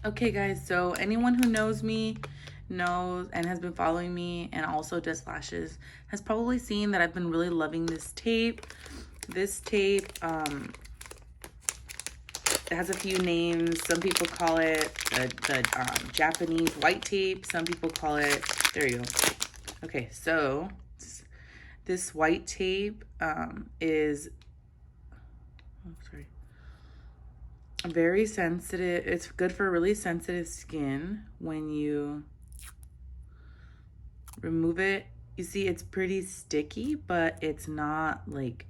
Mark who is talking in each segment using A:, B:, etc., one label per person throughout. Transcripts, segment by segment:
A: Okay guys, so anyone who knows me knows and has been following me and also does lashes has probably seen that I've been really loving this tape. This tape, it has a few names. Some people call it the Japanese white tape. Some people call it, there you go. Okay, so this white tape is, oh, sorry, very sensitive. It's good for really sensitive skin. When you remove it, you see it's pretty sticky, but it's not like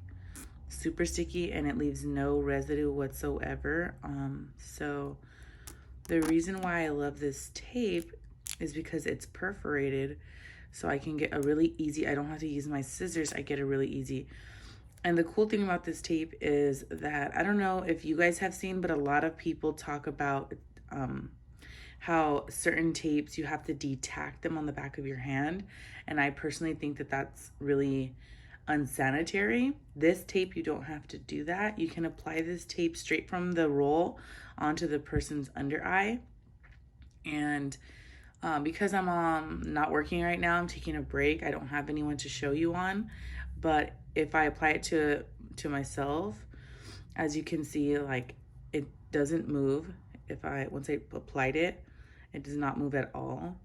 A: super sticky, and it leaves no residue whatsoever. So the reason why I love this tape is because it's perforated, so I can get a really easy, I don't have to use my scissors, I get a really easy. And the cool thing about this tape is that, I don't know if you guys have seen, but a lot of people talk about how certain tapes, you have to detack them on the back of your hand. And I personally think that that's really unsanitary. This tape, you don't have to do that. You can apply this tape straight from the roll onto the person's under eye. And because I'm not working right now, I'm taking a break, I don't have anyone to show you on. But if I apply it to myself, as you can see, like, it doesn't move. Once I applied it, it does not move at all.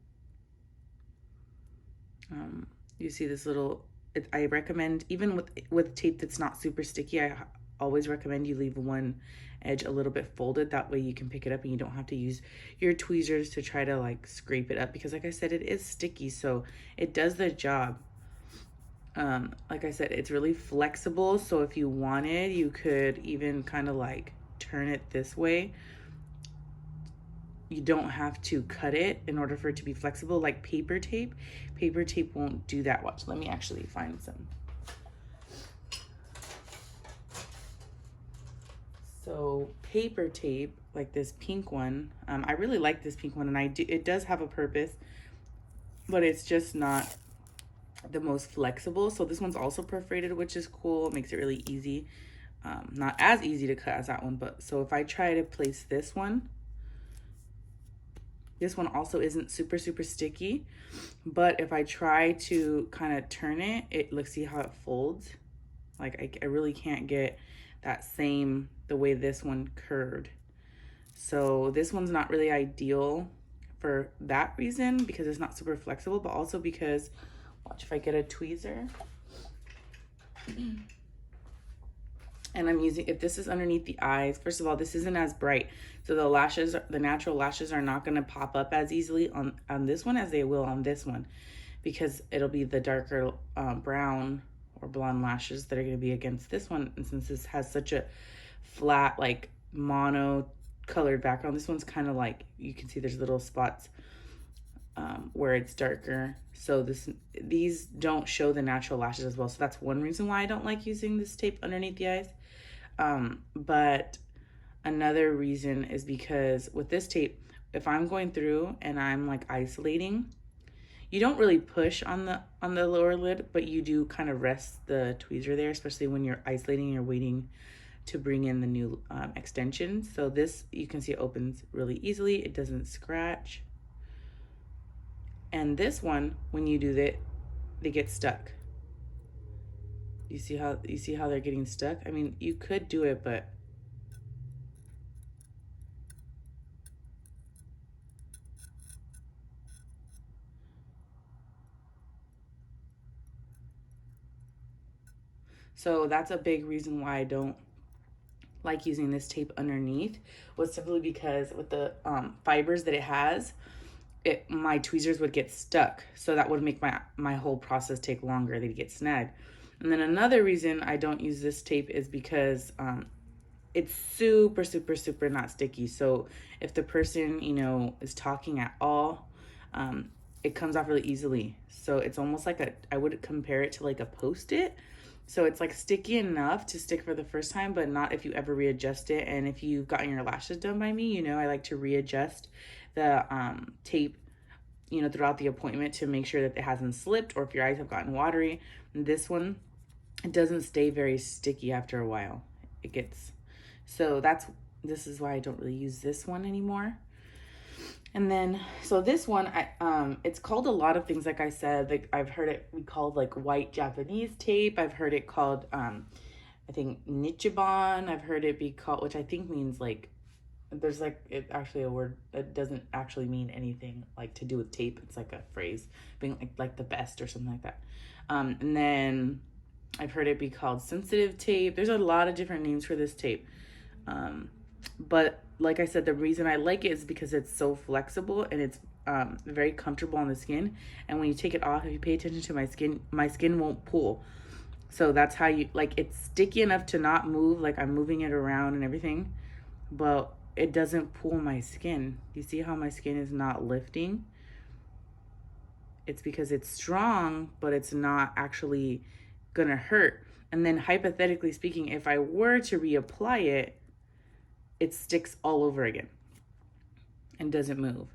A: You see this little, I recommend, even with tape that's not super sticky, I always recommend you leave one edge a little bit folded. That way you can pick it up and you don't have to use your tweezers to try to like scrape it up, because like I said, it is sticky, so it does the job. Like I said, it's really flexible, so if you wanted, you could even kind of like turn it this way. You don't have to cut it in order for it to be flexible like paper tape. Paper tape won't do that. Watch, let me actually find some. So paper tape, like this pink one, I really like this pink one, and it does have a purpose, but it's just not the most flexible. So this one's also perforated, which is cool. It makes it really easy. Not as easy to cut as that one, but so if I try to place this one also isn't super sticky, but if I try to kind of turn it, look, see how it folds? Like I really can't get that same, the way this one curved. So this one's not really ideal for that reason, because it's not super flexible, but also because, watch, if I get a tweezer and I'm using, if this is underneath the eyes, first of all, this isn't as bright. So the lashes, the natural lashes, are not gonna pop up as easily on this one as they will on this one, because it'll be the darker brown or blonde lashes that are gonna be against this one. And since this has such a flat, like mono colored background, this one's kind of like, you can see there's little spots where it's darker. So these don't show the natural lashes as well. So that's one reason why I don't like using this tape underneath the eyes. But another reason is because with this tape, if I'm going through and I'm like isolating, you don't really push on the lower lid, but you do kind of rest the tweezer there, especially when you're isolating and you're waiting to bring in the new extensions. So this, you can see it opens really easily. It doesn't scratch. And this one, when you do that, they get stuck. You see how they're getting stuck? I mean, you could do it, but so that's a big reason why I don't like using this tape underneath, was simply because with the fibers that it has, my tweezers would get stuck. So that would make my whole process take longer. They'd get snagged. And then another reason I don't use this tape is because it's super not sticky. So if the person, you know, is talking at all, it comes off really easily. So it's almost like I would compare it to like a Post-it. So it's like sticky enough to stick for the first time, but not if you ever readjust it. And if you've gotten your lashes done by me, you know I like to readjust the tape, you know, throughout the appointment to make sure that it hasn't slipped, or if your eyes have gotten watery. And this one, it doesn't stay very sticky after a while. It gets, so this is why I don't really use this one anymore. And then, so this one, it's called a lot of things. Like I said, like I've heard it be called like white Japanese tape. I've heard it called, I think Nichiban. I've heard it be called, which I think means like, there's like, it actually a word that doesn't actually mean anything like to do with tape. It's like a phrase being like the best or something like that. And then I've heard it be called sensitive tape. There's a lot of different names for this tape. But like I said, the reason I like it is because it's so flexible and it's very comfortable on the skin. And when you take it off, if you pay attention to my skin won't pull. So that's how you, like, it's sticky enough to not move, like I'm moving it around and everything, but it doesn't pull my skin. You see how my skin is not lifting? It's because it's strong, but it's not actually gonna hurt. And then hypothetically speaking, if I were to reapply it, it sticks all over again and doesn't move.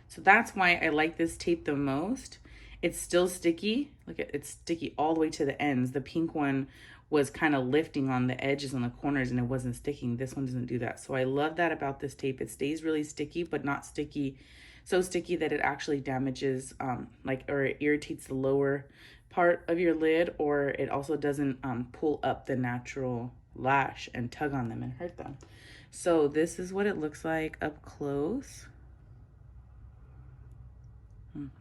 A: So that's why I like this tape the most. It's still sticky. Look at, it's sticky all the way to the ends. The pink one was kind of lifting on the edges and the corners and it wasn't sticking. This one doesn't do that. So I love that about this tape. It stays really sticky, but not sticky, so sticky that it actually damages, or it irritates the lower part of your lid, or it also doesn't pull up the natural lash and tug on them and hurt them. So this is what it looks like up close.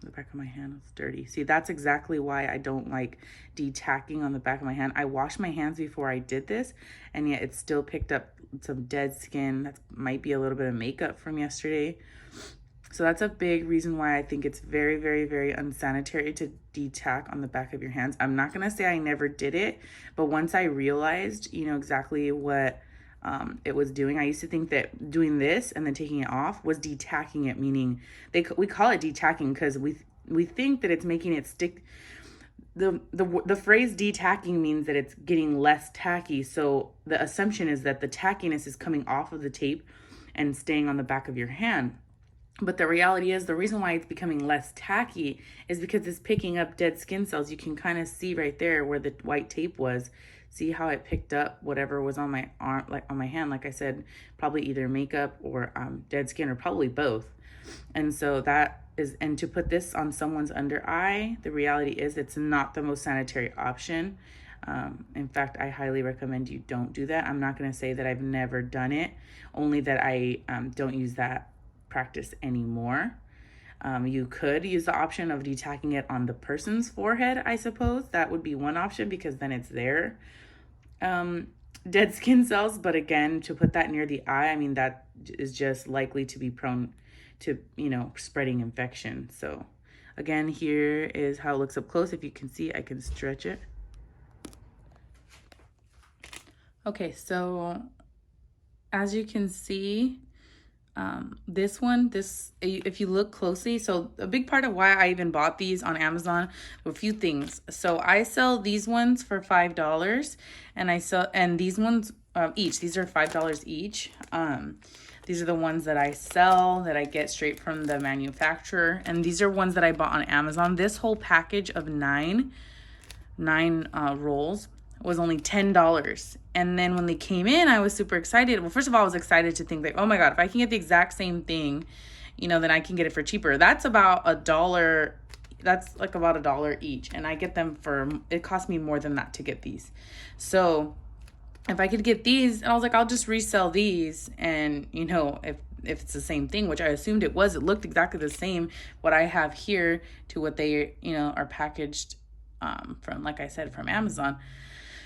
A: The back of my hand is dirty. See, that's exactly why I don't like detacking on the back of my hand. I washed my hands before I did this, and yet it still picked up some dead skin. That might be a little bit of makeup from yesterday. So that's a big reason why I think it's very, very, very unsanitary to detack on the back of your hands. I'm not going to say I never did it, but once I realized, exactly what it was doing, I used to think that doing this and then taking it off was detacking it, meaning we call it detacking because we think that it's making it stick. The phrase detacking means that it's getting less tacky. So the assumption is that the tackiness is coming off of the tape and staying on the back of your hand. But the reality is the reason why it's becoming less tacky is because it's picking up dead skin cells. You can kind of see right there where the white tape was. See how it picked up whatever was on my arm, like on my hand. Like I said, probably either makeup or dead skin, or probably both. And so that is, and to put this on someone's under eye, the reality is it's not the most sanitary option. In fact, I highly recommend you don't do that. I'm not going to say that I've never done it, only that I don't use that practice anymore. You could use the option of detacking it on the person's forehead, I suppose. That would be one option because then it's their dead skin cells. But again, to put that near the eye, I mean, that is just likely to be prone to, spreading infection. So again, here is how it looks up close. If you can see, I can stretch it. Okay, so as you can see, this one, if you look closely, so a big part of why I even bought these on Amazon were a few things. So I sell these ones for $5, and these ones these are $5 each. These are the ones that I sell, that I get straight from the manufacturer, and these are ones that I bought on Amazon. This whole package of nine rolls was only $10. And then when they came in, I was super excited. Well, first of all, I was excited to think like, oh my God, if I can get the exact same thing, then I can get it for cheaper. That's about $1. That's like about $1 each. And I get them it cost me more than that to get these. So if I could get these, and I was like, I'll just resell these. And, if it's the same thing, which I assumed it was, it looked exactly the same, what I have here to what they, are packaged from, like I said, from Amazon.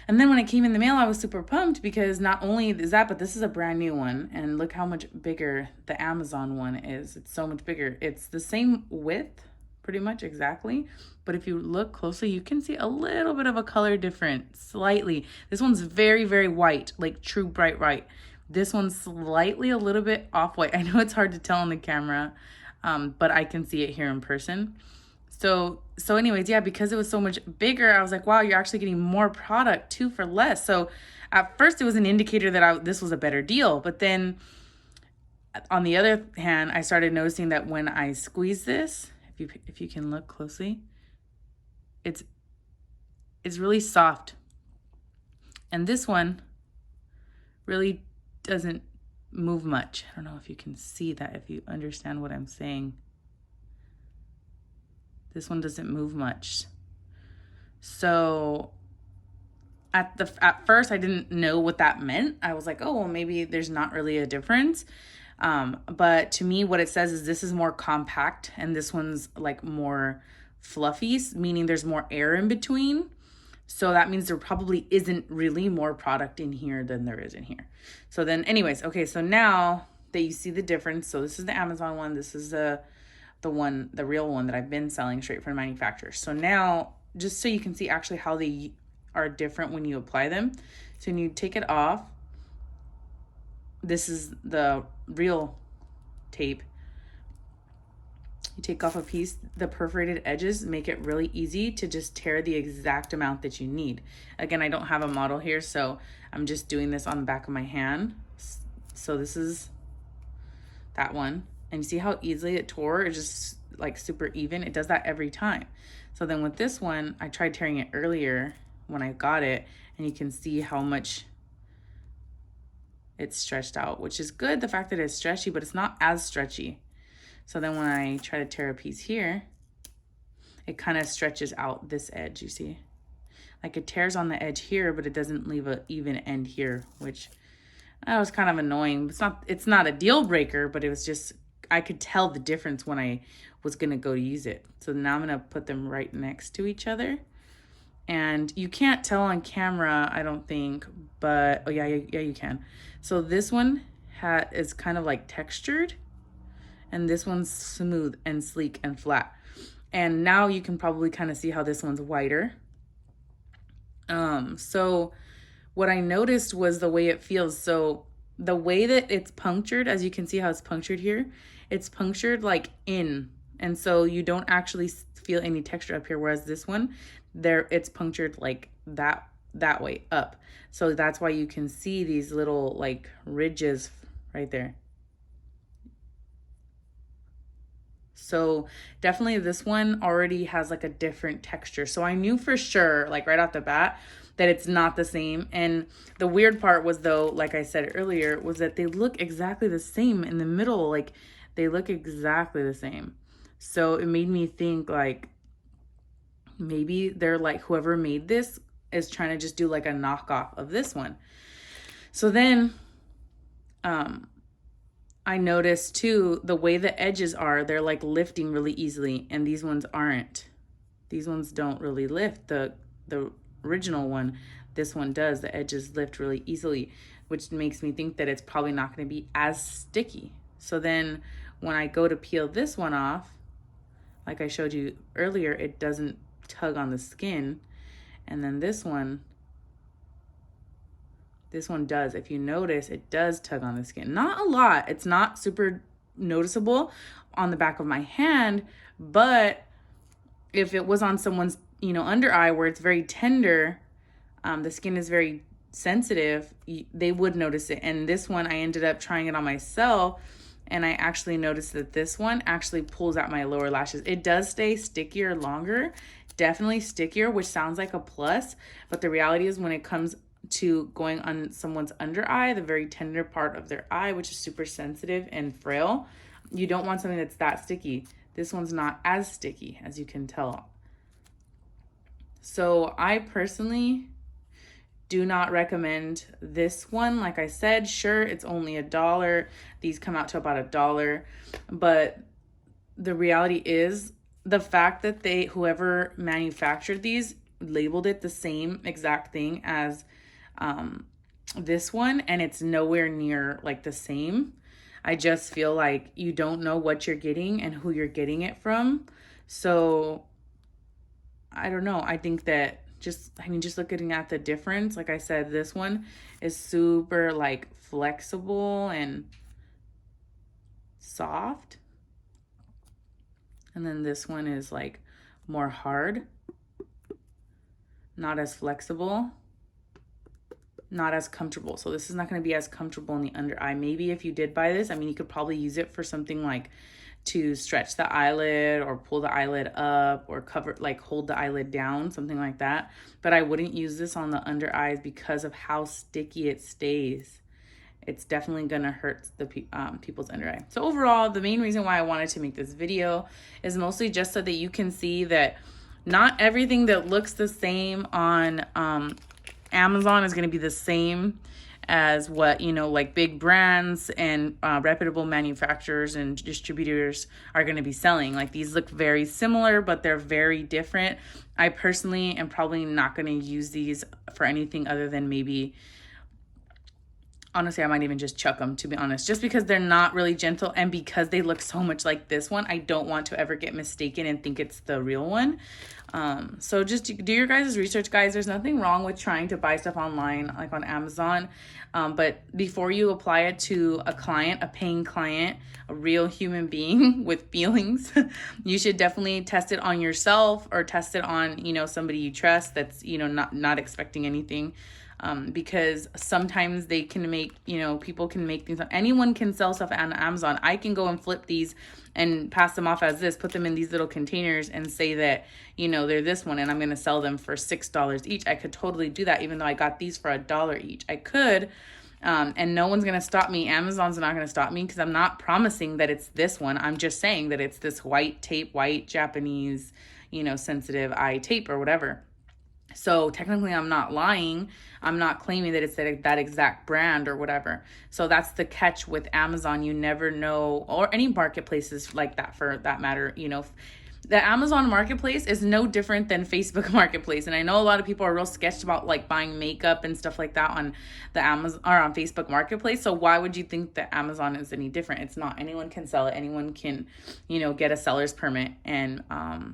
A: And then when it came in the mail, I was super pumped because not only is that, but this is a brand new one. And look how much bigger the Amazon one is. It's so much bigger. It's the same width, pretty much exactly. But if you look closely, you can see a little bit of a color difference, slightly. This one's very, very white, like true bright white. This one's slightly a little bit off white. I know it's hard to tell on the camera, but I can see it here in person. So anyways, yeah, because it was so much bigger, I was like, wow, you're actually getting more product too for less. So at first it was an indicator that this was a better deal. But then on the other hand, I started noticing that when I squeeze this, if you can look closely, it's really soft. And this one really doesn't move much. I don't know if you can see that, if you understand what I'm saying. This one doesn't move much. So at first I didn't know what that meant. I was like, oh, well, maybe there's not really a difference. But to me, what it says is this is more compact and this one's like more fluffy, meaning there's more air in between. So that means there probably isn't really more product in here than there is in here. So then anyways, okay, so now that you see the difference, so this is the Amazon one, this is the real one that I've been selling straight from the manufacturer. So now, just so you can see actually how they are different when you apply them. So when you take it off, this is the real tape. You take off a piece, the perforated edges make it really easy to just tear the exact amount that you need. Again, I don't have a model here, so I'm just doing this on the back of my hand. So this is that one. And you see how easily it tore? It's just like super even. It does that every time. So then with this one, I tried tearing it earlier when I got it, and you can see how much it's stretched out, which is good, the fact that it's stretchy, but it's not as stretchy. So then when I try to tear a piece here, it kind of stretches out this edge, you see? Like it tears on the edge here, but it doesn't leave an even end here, which that was kind of annoying. It's not a deal breaker, but it was just, I could tell the difference when I was gonna go to use it. So now I'm gonna put them right next to each other. And you can't tell on camera, I don't think, but, oh yeah, you can. So this one is kind of like textured, and this one's smooth and sleek and flat. And now you can probably kind of see how this one's whiter. So what I noticed was the way it feels. So the way that it's punctured, as you can see how it's punctured here, it's punctured like in. And so you don't actually feel any texture up here. Whereas this one, it's punctured like that way up. So that's why you can see these little like ridges right there. So definitely this one already has like a different texture. So I knew for sure, like right off the bat, that it's not the same. And the weird part was, though, like I said earlier, was that they look exactly the same in the middle. Like they look exactly the same. So it made me think like maybe they're like, whoever made this is trying to just do like a knockoff of this one. So then I noticed too, the way the edges are, they're like lifting really easily, and these ones aren't. These ones don't really lift. The original one, this one does. The edges lift really easily, which makes me think that it's probably not going to be as sticky. So then when I go to peel this one off, like I showed you earlier, it doesn't tug on the skin. And then this one does. If you notice, it does tug on the skin. Not a lot. It's not super noticeable on the back of my hand, but if it was on someone's, under eye where it's very tender, the skin is very sensitive, they would notice it. And this one, I ended up trying it on myself, and I actually noticed that this one actually pulls out my lower lashes. It does stay stickier longer, definitely stickier, which sounds like a plus, but the reality is when it comes to going on someone's under eye, the very tender part of their eye, which is super sensitive and frail, you don't want something that's that sticky. This one's not as sticky, as you can tell. So I personally do not recommend this one. Like I said, sure, it's only $1. These come out to about $1, but the reality is the fact that whoever manufactured these labeled it the same exact thing as this one, and it's nowhere near like the same. I just feel like you don't know what you're getting and who you're getting it from. So I don't know. I think that just looking at the difference, like I said, this one is super like flexible and soft. And then this one is like more hard, not as flexible, not as comfortable. So this is not going to be as comfortable in the under eye. Maybe if you did buy this, you could probably use it for something like to stretch the eyelid or pull the eyelid up or hold the eyelid down, something like that. But I wouldn't use this on the under eyes because of how sticky it stays. it's definitely gonna hurt the people's under eye. So overall, the main reason why I wanted to make this video is mostly just so that you can see that not everything that looks the same on Amazon is gonna be the same as what, you know, like big brands and reputable manufacturers and distributors are going to be selling. Like, these look very similar, but they're very different. I personally am probably not going to use these for anything other than maybe, honestly, I might even just chuck them, to be honest, just because they're not really gentle, and because they look so much like this one, I don't want to ever get mistaken and think it's the real one. So just do your guys' research, guys. There's nothing wrong with trying to buy stuff online, like on Amazon. But before you apply it to a client, a paying client, a real human being with feelings, you should definitely test it on yourself, or test it on, you know, somebody you trust that's, you know, not expecting anything. Because sometimes they can make, you know, people can make things, anyone can sell stuff on Amazon. I can go and flip these and pass them off as this, put them in these little containers and say that, you know, they're this one and I'm going to sell them for $6 each. I could totally do that, even though I got these for $1 each. I could, and no one's going to stop me. Amazon's not going to stop me, because I'm not promising that it's this one. I'm just saying that it's this white tape, white Japanese, you know, sensitive eye tape or whatever. So technically I'm not lying. I'm not claiming that it's that exact brand or whatever. So that's the catch with Amazon. You never know, or any marketplaces like that for that matter. You know, the Amazon marketplace is no different than Facebook marketplace. And I know a lot of people are real sketched about like buying makeup and stuff like that on the Amazon or on Facebook marketplace. So why would you think that Amazon is any different? It's not. Anyone can sell it. Anyone can, you know, get a seller's permit and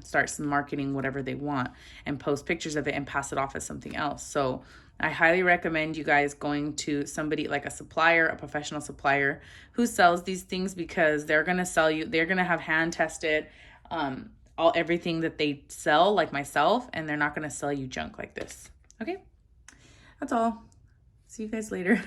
A: start some marketing whatever they want and post pictures of it and pass it off as something else. So I highly recommend you guys going to somebody like a supplier, a professional supplier who sells these things, because they're going to sell you, they're going to have hand tested everything that they sell, like myself, and they're not going to sell you junk like this. Okay, that's all. See you guys later.